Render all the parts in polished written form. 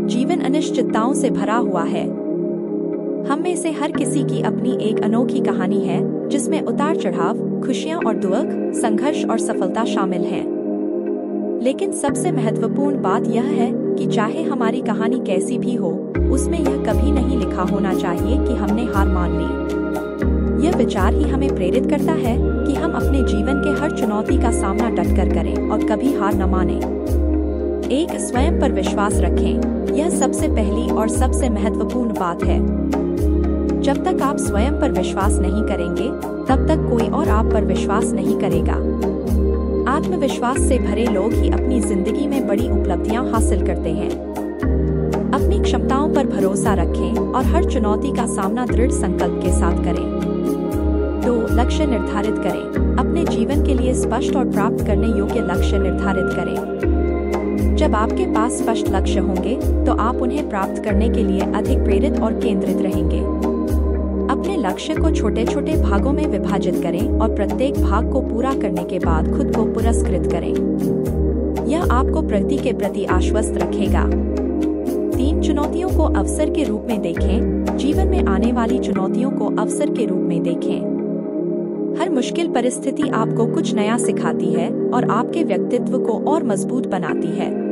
जीवन अनिश्चितताओं से भरा हुआ है। हम में से हर किसी की अपनी एक अनोखी कहानी है, जिसमें उतार चढ़ाव, खुशियां और दुख, संघर्ष और सफलता शामिल हैं। लेकिन सबसे महत्वपूर्ण बात यह है कि चाहे हमारी कहानी कैसी भी हो, उसमें यह कभी नहीं लिखा होना चाहिए कि हमने हार मान ली। यह विचार ही हमें प्रेरित करता है कि हम अपने जीवन के हर चुनौती का सामना डटकर करें और कभी हार न मानें। एक, स्वयं पर विश्वास रखें। यह सबसे पहली और सबसे महत्वपूर्ण बात है। जब तक आप स्वयं पर विश्वास नहीं करेंगे, तब तक कोई और आप पर विश्वास नहीं करेगा। आत्मविश्वास से भरे लोग ही अपनी जिंदगी में बड़ी उपलब्धियां हासिल करते हैं। अपनी क्षमताओं पर भरोसा रखें और हर चुनौती का सामना दृढ़ संकल्प के साथ करें। 2, लक्ष्य निर्धारित करें। अपने जीवन के लिए स्पष्ट और प्राप्त करने योग्य लक्ष्य निर्धारित करें। जब आपके पास स्पष्ट लक्ष्य होंगे, तो आप उन्हें प्राप्त करने के लिए अधिक प्रेरित और केंद्रित रहेंगे। अपने लक्ष्य को छोटे छोटे भागों में विभाजित करें और प्रत्येक भाग को पूरा करने के बाद खुद को पुरस्कृत करें। यह आपको प्रगति के प्रति आश्वस्त रखेगा। 3, चुनौतियों को अवसर के रूप में देखें। जीवन में आने वाली चुनौतियों को अवसर के रूप में देखें। हर मुश्किल परिस्थिति आपको कुछ नया सिखाती है और आपके व्यक्तित्व को और मजबूत बनाती है।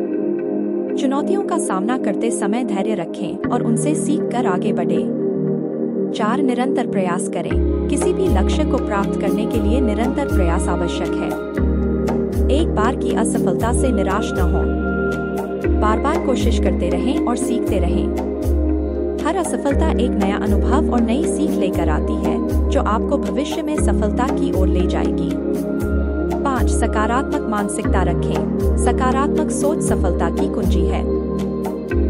चुनौतियों का सामना करते समय धैर्य रखें और उनसे सीख कर आगे बढ़ें। 4, निरंतर प्रयास करें। किसी भी लक्ष्य को प्राप्त करने के लिए निरंतर प्रयास आवश्यक है। एक बार की असफलता से निराश न हो। बार बार कोशिश करते रहें और सीखते रहें। हर असफलता एक नया अनुभव और नई सीख लेकर आती है, जो आपको भविष्य में सफलता की ओर ले जाएगी। 5, सकारात्मक मानसिकता रखें। सकारात्मक सोच सफलता की कुंजी है।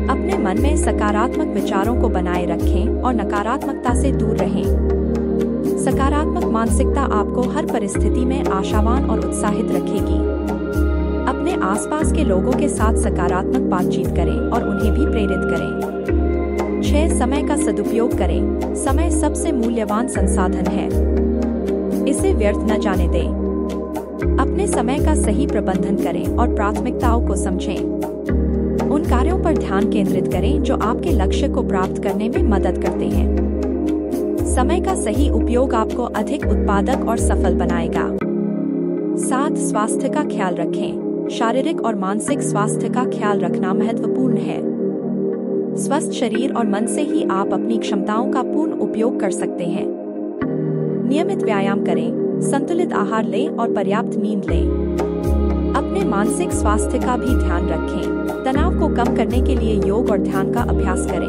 अपने मन में सकारात्मक विचारों को बनाए रखें और नकारात्मकता से दूर रहें। सकारात्मक मानसिकता आपको हर परिस्थिति में आशावान और उत्साहित रखेगी। अपने आसपास के लोगों के साथ सकारात्मक बातचीत करें और उन्हें भी प्रेरित करें। 6, समय का सदुपयोग करें। समय सबसे मूल्यवान संसाधन है। इसे व्यर्थ न जाने दें। अपने समय का सही प्रबंधन करें और प्राथमिकताओं को समझें। उन कार्यों पर ध्यान केंद्रित करें जो आपके लक्ष्य को प्राप्त करने में मदद करते हैं। समय का सही उपयोग आपको अधिक उत्पादक और सफल बनाएगा। 7, स्वास्थ्य का ख्याल रखें। शारीरिक और मानसिक स्वास्थ्य का ख्याल रखना महत्वपूर्ण है। स्वस्थ शरीर और मन से ही आप अपनी क्षमताओं का पूर्ण उपयोग कर सकते हैं। नियमित व्यायाम करें, संतुलित आहार लें और पर्याप्त नींद लें। अपने मानसिक स्वास्थ्य का भी ध्यान रखें। तनाव को कम करने के लिए योग और ध्यान का अभ्यास करें।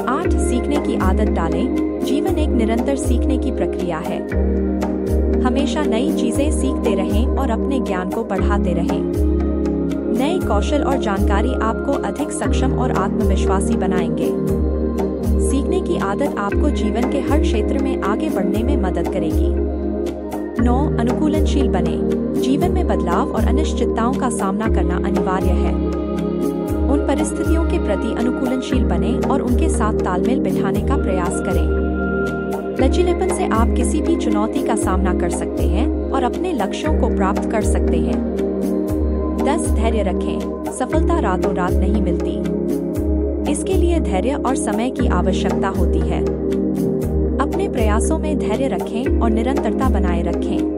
8, सीखने की आदत डालें। जीवन एक निरंतर सीखने की प्रक्रिया है। हमेशा नई चीजें सीखते रहें और अपने ज्ञान को बढ़ाते रहें। नए कौशल और जानकारी आपको अधिक सक्षम और आत्मविश्वासी बनाएंगे। सीखने की आदत आपको जीवन के हर क्षेत्र में आगे बढ़ने में मदद करेगी। 9, अनुकूलनशील बने। जीवन में बदलाव और अनिश्चितताओं का सामना करना अनिवार्य है। उन परिस्थितियों के प्रति अनुकूलनशील बने और उनके साथ तालमेल बिठाने का प्रयास करें। लचीलेपन से आप किसी भी चुनौती का सामना कर सकते हैं और अपने लक्ष्यों को प्राप्त कर सकते हैं। 10, धैर्य रखें। सफलता रातों रात नहीं मिलती। इसके लिए धैर्य और समय की आवश्यकता होती है। अपने प्रयासों में धैर्य रखें और निरंतरता बनाए रखें।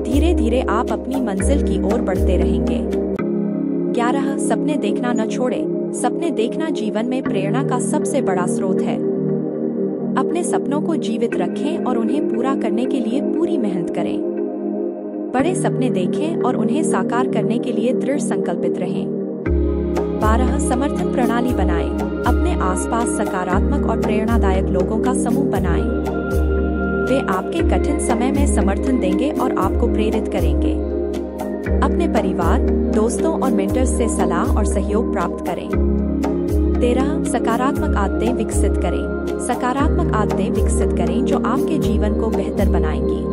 धीरे धीरे आप अपनी मंजिल की ओर बढ़ते रहेंगे। 11, सपने देखना न छोड़ें। सपने देखना जीवन में प्रेरणा का सबसे बड़ा स्रोत है। अपने सपनों को जीवित रखें और उन्हें पूरा करने के लिए पूरी मेहनत करें। बड़े सपने देखें और उन्हें साकार करने के लिए दृढ़ संकल्पित रहें। 12, समर्थन प्रणाली बनाएं। अपने आसपास सकारात्मक और प्रेरणादायक लोगों का समूह बनाएं। वे आपके कठिन समय में समर्थन देंगे और आपको प्रेरित करेंगे। अपने परिवार, दोस्तों और मेंटर्स से सलाह और सहयोग प्राप्त करें। 13, सकारात्मक आदतें विकसित करें। सकारात्मक आदतें विकसित करें जो आपके जीवन को बेहतर बनाएंगी।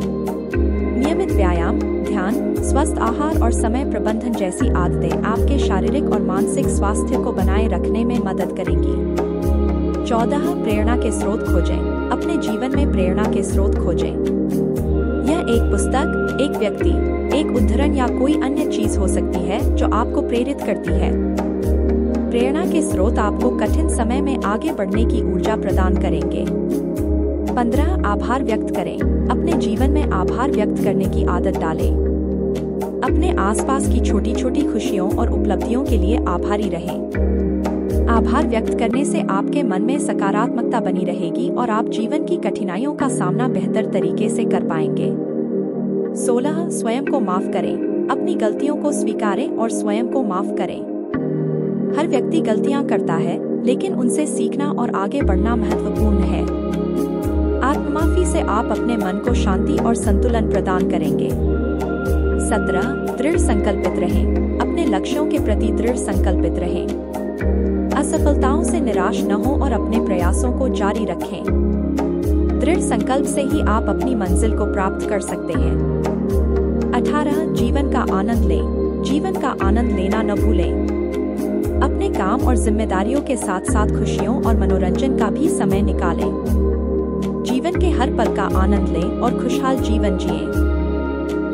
नियमित व्यायाम, ध्यान, स्वस्थ आहार और समय प्रबंधन जैसी आदतें आपके शारीरिक और मानसिक स्वास्थ्य को बनाए रखने में मदद करेंगी। 14, प्रेरणा के स्रोत खोजें। अपने जीवन में प्रेरणा के स्रोत खोजें। यह एक पुस्तक, एक व्यक्ति, एक उद्धरण या कोई अन्य चीज हो सकती है जो आपको प्रेरित करती है। प्रेरणा के स्रोत आपको कठिन समय में आगे बढ़ने की ऊर्जा प्रदान करेंगे। 15 आभार व्यक्त करें। अपने जीवन में आभार व्यक्त करने की आदत डालें। अपने आसपास की छोटी छोटी खुशियों और उपलब्धियों के लिए आभारी रहें। आभार व्यक्त करने से आपके मन में सकारात्मकता बनी रहेगी और आप जीवन की कठिनाइयों का सामना बेहतर तरीके से कर पाएंगे। 16 स्वयं को माफ करें। अपनी गलतियों को स्वीकारें और स्वयं को माफ करें। हर व्यक्ति गलतियां करता है, लेकिन उनसे सीखना और आगे बढ़ना महत्वपूर्ण है। आत्ममाफी से आप अपने मन को शांति और संतुलन प्रदान करेंगे। 17 दृढ़ संकल्पित रहें। अपने लक्ष्यों के प्रति दृढ़ संकल्पित रहें। असफलताओं से निराश न हो और अपने प्रयासों को जारी रखें। दृढ़ संकल्प से ही आप अपनी मंजिल को प्राप्त कर सकते हैं। 18 जीवन का आनंद लें। जीवन का आनंद लेना न भूलें। अपने काम और जिम्मेदारियों के साथ साथ खुशियों और मनोरंजन का भी समय निकालें। जीवन के हर पल का आनंद लें और खुशहाल जीवन जिएं।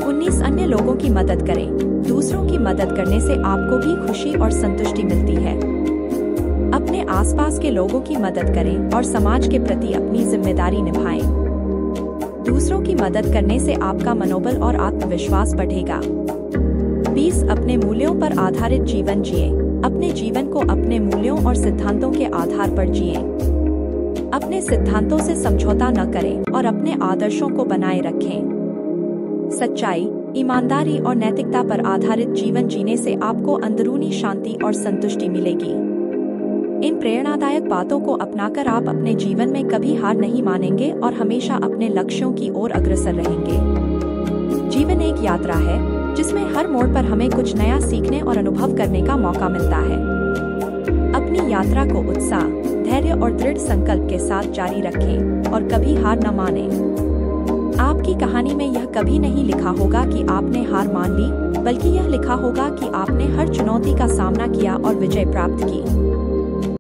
19 अन्य लोगों की मदद करें। दूसरों की मदद करने से आपको भी खुशी और संतुष्टि मिलती है। अपने आसपास के लोगों की मदद करें और समाज के प्रति अपनी जिम्मेदारी निभाएं। दूसरों की मदद करने से आपका मनोबल और आत्मविश्वास बढ़ेगा। 20 अपने मूल्यों पर आधारित जीवन जिएं। अपने जीवन को अपने मूल्यों और सिद्धांतों के आधार पर जिएं। अपने सिद्धांतों से समझौता न करें और अपने आदर्शों को बनाए रखें। सच्चाई, ईमानदारी और नैतिकता पर आधारित जीवन जीने से आपको अंदरूनी शांति और संतुष्टि मिलेगी। इन प्रेरणादायक बातों को अपनाकर आप अपने जीवन में कभी हार नहीं मानेंगे और हमेशा अपने लक्ष्यों की ओर अग्रसर रहेंगे। जीवन एक यात्रा है जिसमें हर मोड़ पर हमें कुछ नया सीखने और अनुभव करने का मौका मिलता है। अपनी यात्रा को उत्साह, धैर्य और दृढ़ संकल्प के साथ जारी रखें और कभी हार न मानें। आपकी कहानी में यह कभी नहीं लिखा होगा कि आपने हार मान ली, बल्कि यह लिखा होगा कि आपने हर चुनौती का सामना किया और विजय प्राप्त की।